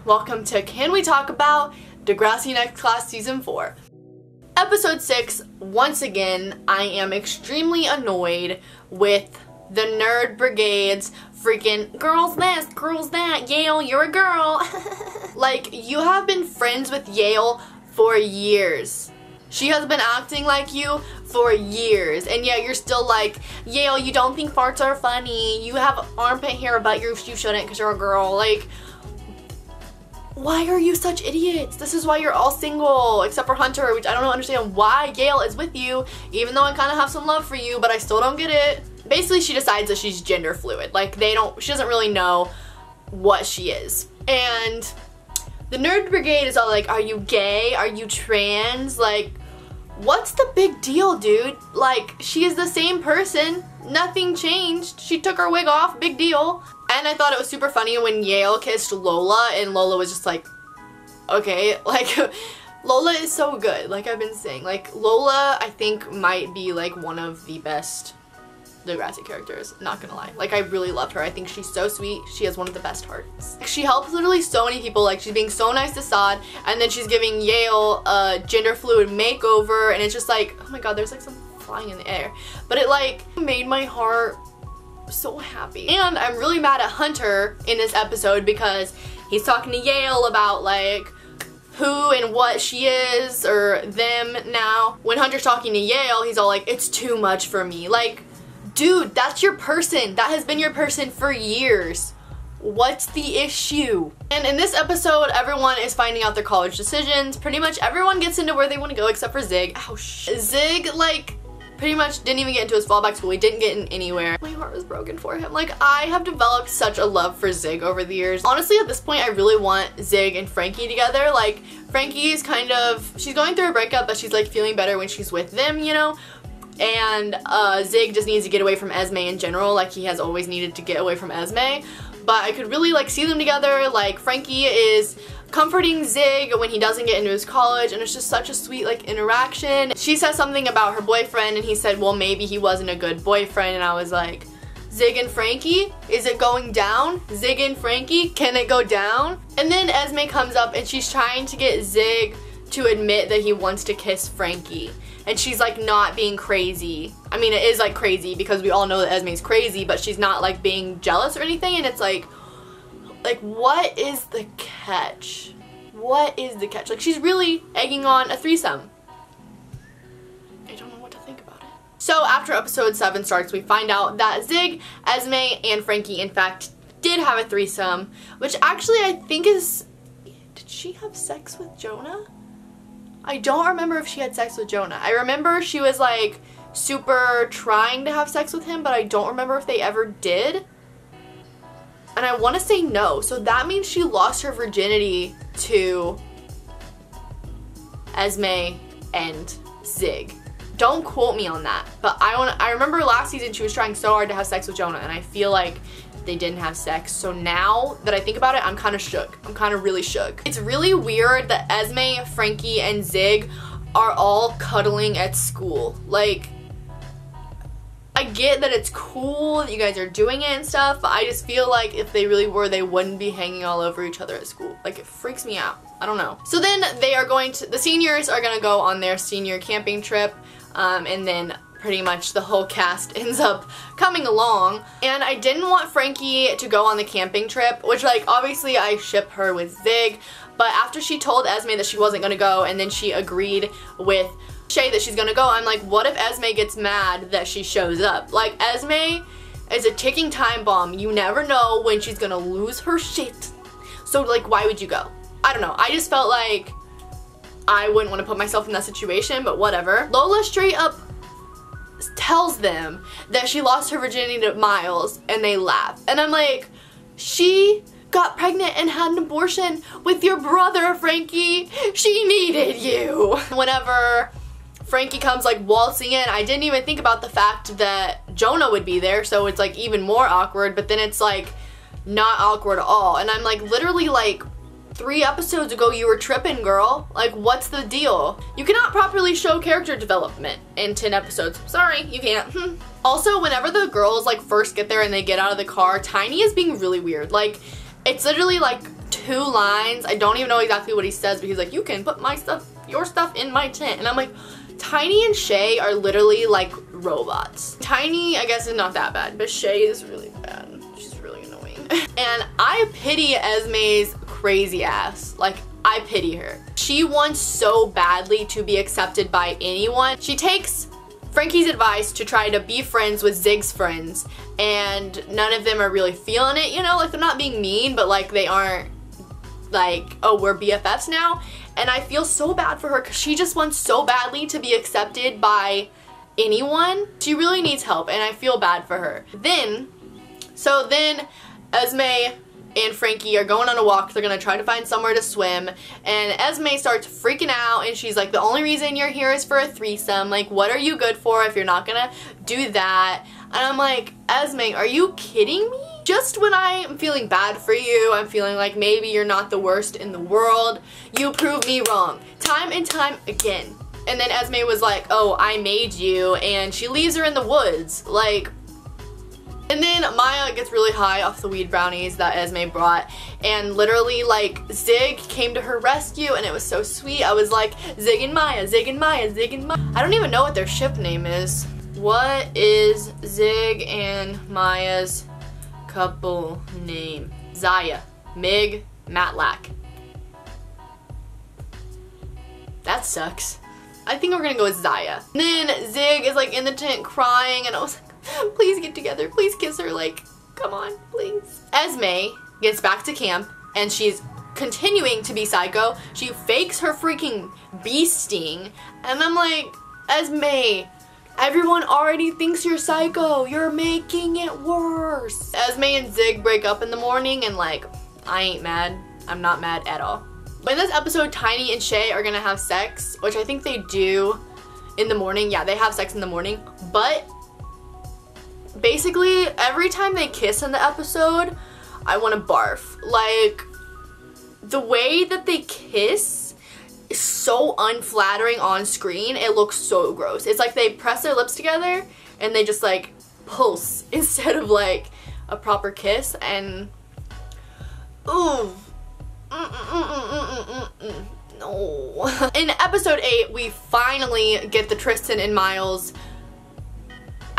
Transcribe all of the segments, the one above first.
Welcome to Can We Talk About Degrassi Next Class Season 4. Episode 6, once again, I am extremely annoyed with the Nerd Brigade's freaking girls this, girls that, Yale, you're a girl. Like, you have been friends with Yale for years. She has been acting like you for years, and yet you're still like, Yale, you don't think farts are funny, you have armpit hair but you shouldn't because you're a girl. Like, why are you such idiots? This is why you're all single, except for Hunter, which I don't understand why Yale is with you, even though I kind of have some love for you, but I still don't get it. Basically, she decides that she's gender fluid. Like, she doesn't really know what she is. And the Nerd Brigade is all like, are you gay? Are you trans? Like, what's the big deal, dude? Like, she is the same person. Nothing changed. She took her wig off. Big deal. And I thought it was super funny when Yale kissed Lola and Lola was just like, okay. Like, Lola is so good. Like I've been saying. Like, Lola, I think, might be like one of the best Degrassi characters, not gonna lie. Like, I really loved her. I think she's so sweet. She has one of the best hearts. She helps literally so many people. Like, she's being so nice to Saad, and then she's giving Yale a gender fluid makeover, and it's just like, oh my god, there's like some flying in the air. But it like made my heart so happy. And I'm really mad at Hunter in this episode because he's talking to Yale about like who and what she is, or them now. When Hunter's talking to Yale, he's all like, it's too much for me. Like, dude, that's your person. That has been your person for years. What's the issue? And in this episode, everyone is finding out their college decisions. Pretty much everyone gets into where they want to go except for Zig. Ouch. Zig, like, pretty much didn't even get into his fallback school. He didn't get in anywhere. My heart was broken for him. Like, I have developed such a love for Zig over the years. Honestly, at this point, I really want Zig and Frankie together. Like, Frankie is kind of, she's going through a breakup, but she's like feeling better when she's with them, you know? And Zig just needs to get away from Esme in general. Like, he has always needed to get away from Esme. But I could really like see them together. Like, Frankie is comforting Zig when he doesn't get into his college, and it's just such a sweet like interaction. She says something about her boyfriend and he said, well, maybe he wasn't a good boyfriend, and I was like, Zig and Frankie? Is it going down? Zig and Frankie? Can it go down? And then Esme comes up and she's trying to get Zig to admit that he wants to kiss Frankie. And she's like not being crazy. I mean, it is like crazy because we all know that Esme's crazy, but she's not like being jealous or anything, and it's like what is the catch? What is the catch? Like, she's really egging on a threesome. I don't know what to think about it. So after episode 7 starts, we find out that Zig, Esme, and Frankie in fact did have a threesome, which actually I think is, did she have sex with Jonah? I don't remember if she had sex with Jonah. I remember she was like super trying to have sex with him, but I don't remember if they ever did. And I want to say no. So that means she lost her virginity to Esme and Zig. Don't quote me on that. But I remember last season she was trying so hard to have sex with Jonah, and I feel like they didn't have sex. So now that I think about it, I'm kind of shook. I'm kind of really shook. It's really weird that Esme, Frankie, and Zig are all cuddling at school. Like, I get that it's cool that you guys are doing it and stuff, but I just feel like if they really were, they wouldn't be hanging all over each other at school. Like, it freaks me out. I don't know. So then they are going to, the seniors are gonna go on their senior camping trip, and then pretty much the whole cast ends up coming along. And I didn't want Frankie to go on the camping trip, which, like, obviously I ship her with Zig, but after she told Esme that she wasn't gonna go and then she agreed with Shay that she's gonna go, I'm like, what if Esme gets mad that she shows up? Like, Esme is a ticking time bomb. You never know when she's gonna lose her shit. So, like, why would you go? I don't know. I just felt like I wouldn't want to put myself in that situation, but whatever. Lola straight up tells them that she lost her virginity to Miles, and they laugh. And I'm like, she got pregnant and had an abortion with your brother, Frankie. She needed you. Whenever Frankie comes like waltzing in, I didn't even think about the fact that Jonah would be there, so it's like even more awkward, but then it's like not awkward at all. And I'm like, literally like 3 episodes ago you were tripping, girl. Like, what's the deal? You cannot properly show character development in 10 episodes. Sorry, you can't. Also, whenever the girls like first get there and they get out of the car, Tiny is being really weird. Like, it's literally like 2 lines. I don't even know exactly what he says, but he's like, you can put my stuff, your stuff in my tent. And I'm like, Tiny and Shay are literally like robots. Tiny, I guess, is not that bad, but Shay is really bad. She's really annoying. And I pity Esme's crazy ass. Like, I pity her. She wants so badly to be accepted by anyone. She takes Frankie's advice to try to be friends with Zig's friends, and none of them are really feeling it, you know? Like, they're not being mean, but like, they aren't like, oh, we're BFFs now. And I feel so bad for her because she just wants so badly to be accepted by anyone. She really needs help, and I feel bad for her. So then Esme and Frankie are going on a walk. They're gonna try to find somewhere to swim, and Esme starts freaking out, and she's like, the only reason you're here is for a threesome. Like, what are you good for if you're not gonna do that? And I'm like, Esme, are you kidding me? Just when I'm feeling bad for you, I'm feeling like maybe you're not the worst in the world, you prove me wrong time and time again. And then Esme was like, oh, I made you, and she leaves her in the woods. Like, and then Maya gets really high off the weed brownies that Esme brought, and literally, like, Zig came to her rescue, and it was so sweet. I was like, Zig and Maya, Zig and Maya, Zig and Maya. I don't even know what their ship name is. What is Zig and Maya's couple name? Zaya, Mig, Matlack. That sucks. I think we're gonna go with Zaya. And then Zig is like in the tent crying, and I was like, please get together, please kiss her, like, come on, please. Esme gets back to camp, and she's continuing to be psycho. She fakes her freaking bee sting, and I'm like, Esme, everyone already thinks you're psycho. You're making it worse. Esme and Zig break up in the morning, and like, I ain't mad. I'm not mad at all. But in this episode, Tiny and Shay are gonna have sex, which I think they do in the morning. Yeah, they have sex in the morning. But basically, every time they kiss in the episode, I want to barf. Like, the way that they kiss is so unflattering on screen. It looks so gross. It's like they press their lips together and they just like pulse instead of like a proper kiss, and ooh. No. In episode 8, we finally get the Tristan and Miles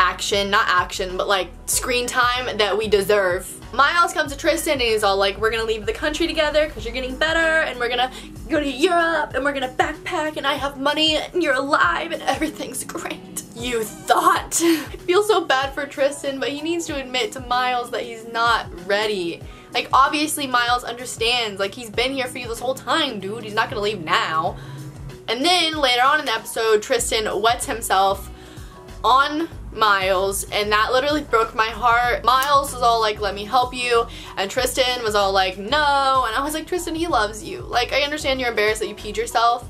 action, not action, but like screen time that we deserve. Miles comes to Tristan and he's all like, we're gonna leave the country together because you're getting better, and we're gonna go to Europe, and we're gonna backpack, and I have money, and you're alive, and everything's great. You thought. I feel so bad for Tristan, but he needs to admit to Miles that he's not ready. Like, obviously Miles understands, like, he's been here for you this whole time, dude. He's not gonna leave now. And then later on in the episode, Tristan wets himself on Miles, and that literally broke my heart. Miles was all like, let me help you, and Tristan was all like, no, and I was like, Tristan, he loves you. Like, I understand you're embarrassed that you peed yourself,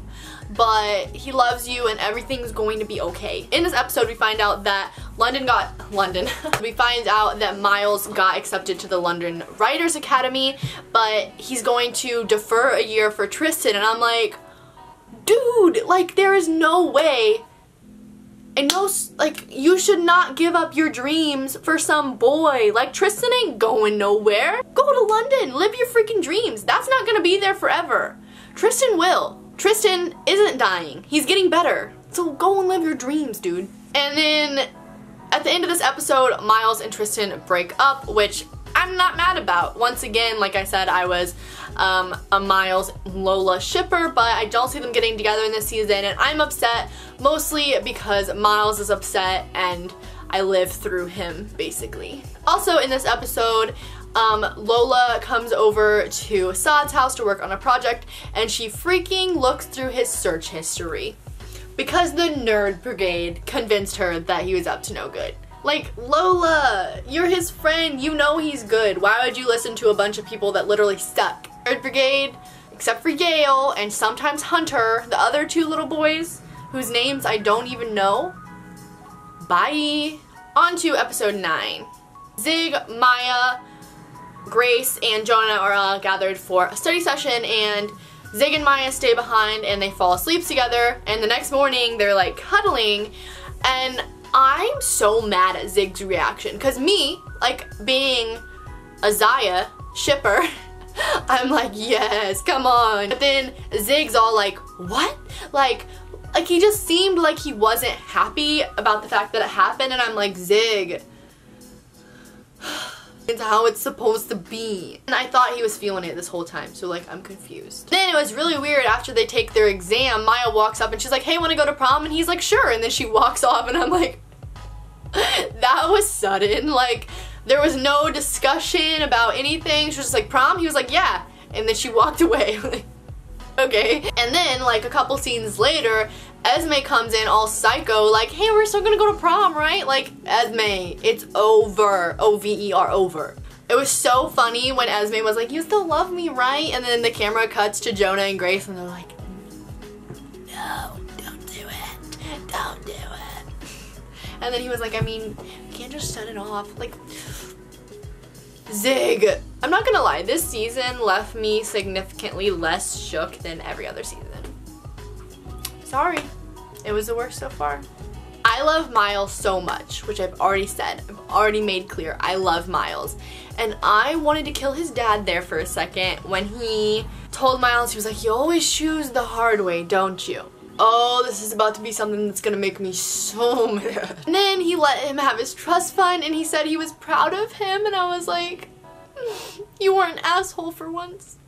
but he loves you and everything's going to be okay. In this episode, we find out that we find out that Miles got accepted to the London Writers Academy, but he's going to defer a year for Tristan, and I'm like, dude, like, there is no way. And no, like, you should not give up your dreams for some boy. Like, Tristan ain't going nowhere. Go to London, live your freaking dreams. That's not gonna be there forever. Tristan will. Tristan isn't dying. He's getting better. So go and live your dreams, dude. And then at the end of this episode, Miles and Tristan break up, which I'm not mad about. Once again, like I said, I was a Miles Lola shipper, but I don't see them getting together in this season, and I'm upset mostly because Miles is upset and I live through him, basically. Also in this episode, Lola comes over to Saad's house to work on a project, and she freaking looks through his search history because the Nerd Brigade convinced her that he was up to no good. Like, Lola, you're his friend, you know he's good. Why would you listen to a bunch of people that literally suck? Nerd Brigade, except for Yale and sometimes Hunter, the other 2 little boys whose names I don't even know. Bye. On to episode 9. Zig, Maya, Grace, and Jonah are all gathered for a study session, and Zig and Maya stay behind and they fall asleep together, and the next morning they're like cuddling, and I'm so mad at Zig's reaction, because me, like, being a Zaya shipper, I'm like, yes, come on. But then Zig's all like, what? Like he just seemed like he wasn't happy about the fact that it happened, and I'm like, Zig, it's how it's supposed to be. And I thought he was feeling it this whole time, so like I'm confused. Then it was really weird after they take their exam, Maya walks up and she's like, hey, wanna go to prom? And he's like, sure. And then she walks off and I'm like, that was sudden. Like, there was no discussion about anything. She was just like, prom? He was like, yeah. And then she walked away. Like, okay. And then like a couple scenes later, Esme comes in all psycho, like, hey, we're still gonna go to prom, right? Like, Esme, it's over. O-V-E-R, over. It was so funny when Esme was like, you still love me, right? And then the camera cuts to Jonah and Grace and they're like, no, don't do it. Don't do it. And then he was like, I mean, you can't just shut it off. Like, Zig. I'm not gonna lie, this season left me significantly less shook than every other season. Sorry, it was the worst so far. I love Miles so much, which I've already said. I've already made clear. I love Miles. And I wanted to kill his dad there for a second when he told Miles, he was like, you always choose the hard way, don't you? Oh, this is about to be something that's gonna make me so mad. And then he let him have his trust fund and he said he was proud of him, and I was like, you were an asshole for once.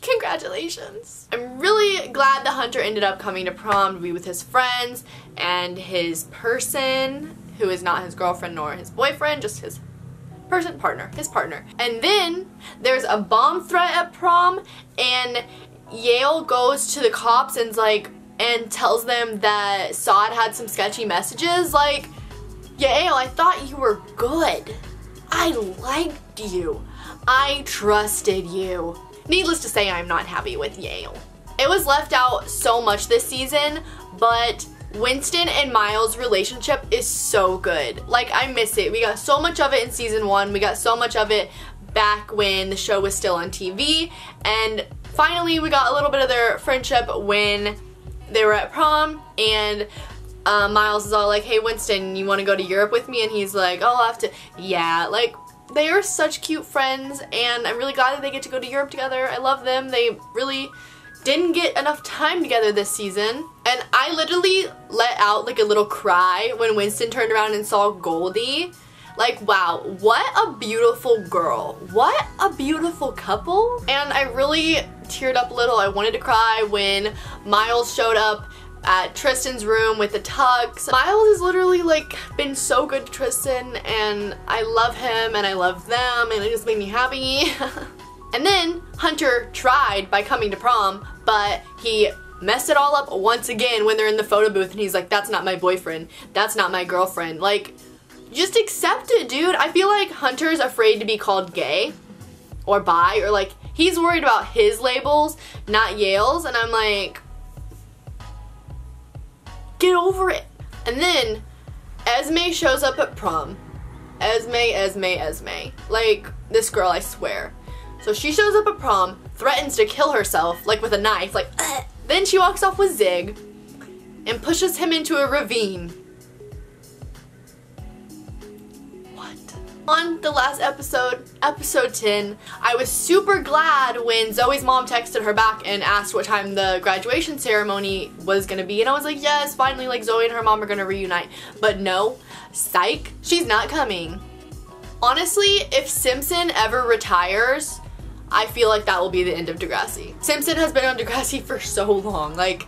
Congratulations. I'm really glad that Hunter ended up coming to prom to be with his friends and his person, who is not his girlfriend nor his boyfriend, just his his partner. And then there's a bomb threat at prom, and Yale goes to the cops and tells them that Saad had some sketchy messages. Like, Yale, I thought you were good. I liked you. I trusted you. Needless to say, I'm not happy with Yale. It was left out so much this season, but Winston and Miles' relationship is so good. Like, I miss it. We got so much of it in season 1. We got so much of it back when the show was still on TV. And finally, we got a little bit of their friendship when they were at prom, and Miles is all like, hey, Winston, you want to go to Europe with me? And he's like, oh, I'll have to. Yeah, like, they are such cute friends, and I'm really glad that they get to go to Europe together. I love them. They really didn't get enough time together this season. And I literally let out like a little cry when Winston turned around and saw Goldie. Like, wow, what a beautiful girl. What a beautiful couple. And I really teared up a little. I wanted to cry when Miles showed up at Tristan's room with the tux. Miles has literally like been so good to Tristan, and I love him and I love them, and it just made me happy. And then Hunter tried by coming to prom, but he messed it all up once again when they're in the photo booth and he's like, that's not my boyfriend, that's not my girlfriend. Like, just accept it, dude. I feel like Hunter's afraid to be called gay or bi, or like he's worried about his labels, not Yale's, and I'm like, get over it. And then Esme shows up at prom. Esme. Like, this girl, I swear. So she shows up at prom, threatens to kill herself, like with a knife, like, ugh. Then she walks off with Zig and pushes him into a ravine. On the last episode, episode 10, I was super glad when Zoe's mom texted her back and asked what time the graduation ceremony was gonna be, and I was like, yes, finally, like, Zoe and her mom are gonna reunite. But no, psych, she's not coming. Honestly, if Simpson ever retires, I feel like that will be the end of Degrassi. Simpson has been on Degrassi for so long, like,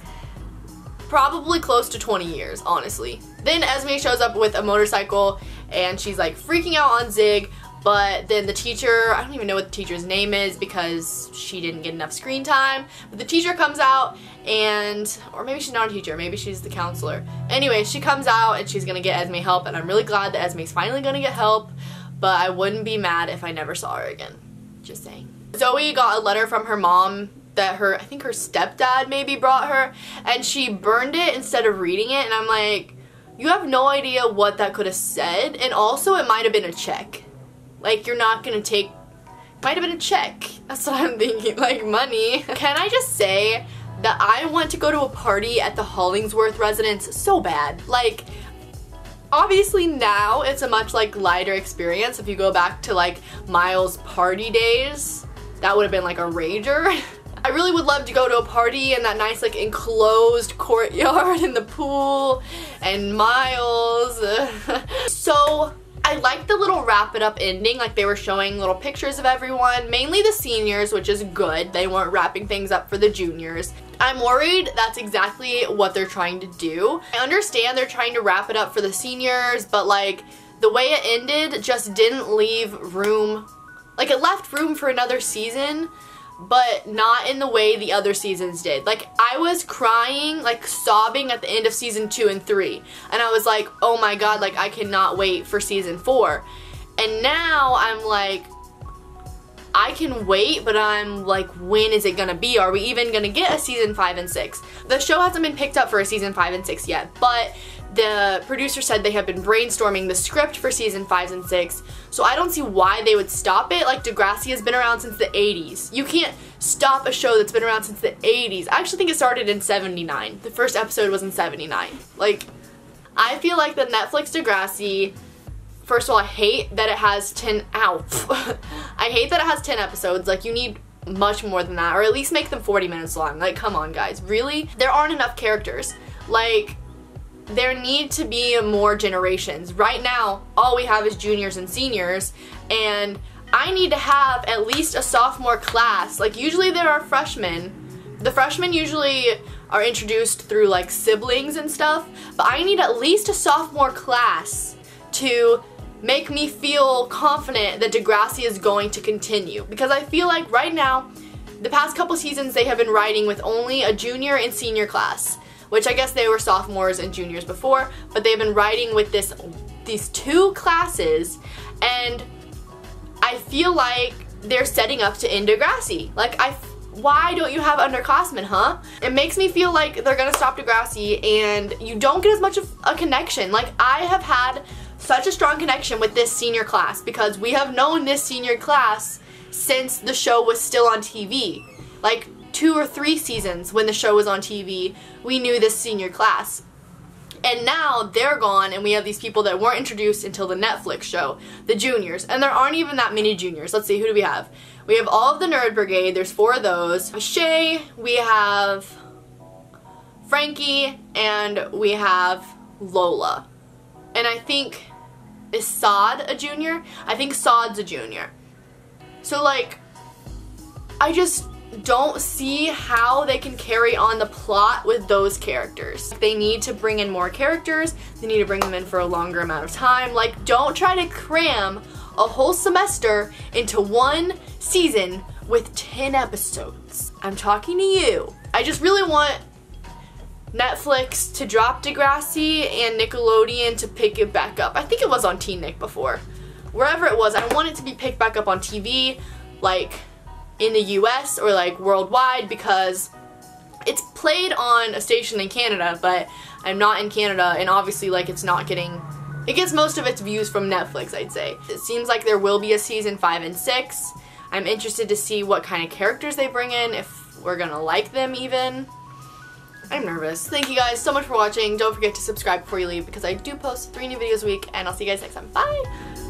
probably close to 20 years, honestly. Then Esme shows up with a motorcycle and she's like freaking out on Zig, but then the teacher, I don't even know what the teacher's name is because she didn't get enough screen time, but the teacher comes out and, or maybe she's not a teacher, maybe she's the counselor. Anyway, she comes out and she's gonna get Esme help, and I'm really glad that Esme's finally gonna get help, but I wouldn't be mad if I never saw her again. Just saying. Zoe got a letter from her mom that I think her stepdad maybe brought her, and she burned it instead of reading it, and I'm like, you have no idea what that could have said, and also it might have been a check. Like, you're not gonna take, might have been a check. That's what I'm thinking, like money. Can I just say that I want to go to a party at the Hollingsworth residence so bad. Like, obviously now it's a much like lighter experience if you go back to like Miles' party days. that would have been like a rager. I really would love to go to a party in that nice like enclosed courtyard in the pool and Miles. So I like the little wrap it up ending, like they were showing little pictures of everyone, mainly the seniors, which is good. They weren't wrapping things up for the juniors. I'm worried that's exactly what they're trying to do. I understand they're trying to wrap it up for the seniors, but like the way it ended just didn't leave room, like it left room for another season, but not in the way the other seasons did. Like I was crying, like sobbing at the end of season 2 and 3, and I was like, oh my god, like I cannot wait for season 4. And now I'm like, I can wait, but I'm like, when is it gonna be? Are we even gonna get a season 5 and 6? The show hasn't been picked up for a season 5 and 6 yet, but the producer said they have been brainstorming the script for season 5 and 6, so I don't see why they would stop it. Like DEGRASSI has been around since the 80s. You can't stop a show that's been around since the 80s. I actually think it started in 79. The first episode was in 79. Like, I feel like the Netflix DEGRASSI, first of all, I hate that it has 10, I hate that it has 10 episodes. Like, you need much more than that, or at least make them 40 minutes long. Like, come on guys, really? There aren't enough characters. Like, there need to be more generations. Right now, all we have is juniors and seniors, and I need to have at least a sophomore class. Like, usually there are freshmen. The freshmen usually are introduced through like siblings and stuff, but I need at least a sophomore class to make me feel confident that DEGRASSI is going to continue. Because I feel like right now, the past couple seasons they have been writing with only a junior and senior class, which I guess they were sophomores and juniors before, but they've been writing with these 2 classes, and I feel like they're setting up to end DEGRASSI. Like, why don't you have underclassmen, huh? It makes me feel like they're gonna stop DEGRASSI and you don't get as much of a connection. Like, I have had such a strong connection with this senior class because we have known this senior class since the show was still on TV. Like, 2 or 3 seasons when the show was on TV, we knew this senior class. And now they're gone and we have these people that weren't introduced until the Netflix show, the juniors. And there aren't even that many juniors. Let's see, who do we have? We have all of the Nerd Brigade, there's 4 of those. Shay, we have Frankie, and we have Lola. And I think, is Saad a junior? I think Saad's a junior. So like, I just don't see how they can carry on the plot with those characters. They need to bring in more characters, they need to bring them in for a longer amount of time. Like, don't try to cram a whole semester into 1 season with 10 episodes. I'm talking to you. I just really want Netflix to drop DEGRASSI and Nickelodeon to pick it back up. I think it was on Teen Nick before. Wherever it was, I want it to be picked back up on TV, like in the US or like worldwide, because it's played on a station in Canada, but I'm not in Canada, and obviously like it's not getting, it gets most of its views from Netflix, I'd say. It seems like there will be a season 5 and 6. I'm interested to see what kind of characters they bring in, if we're gonna like them even. I'm nervous. Thank you guys so much for watching. Don't forget to subscribe before you leave because I do post 3 new videos a week, and I'll see you guys next time. Bye!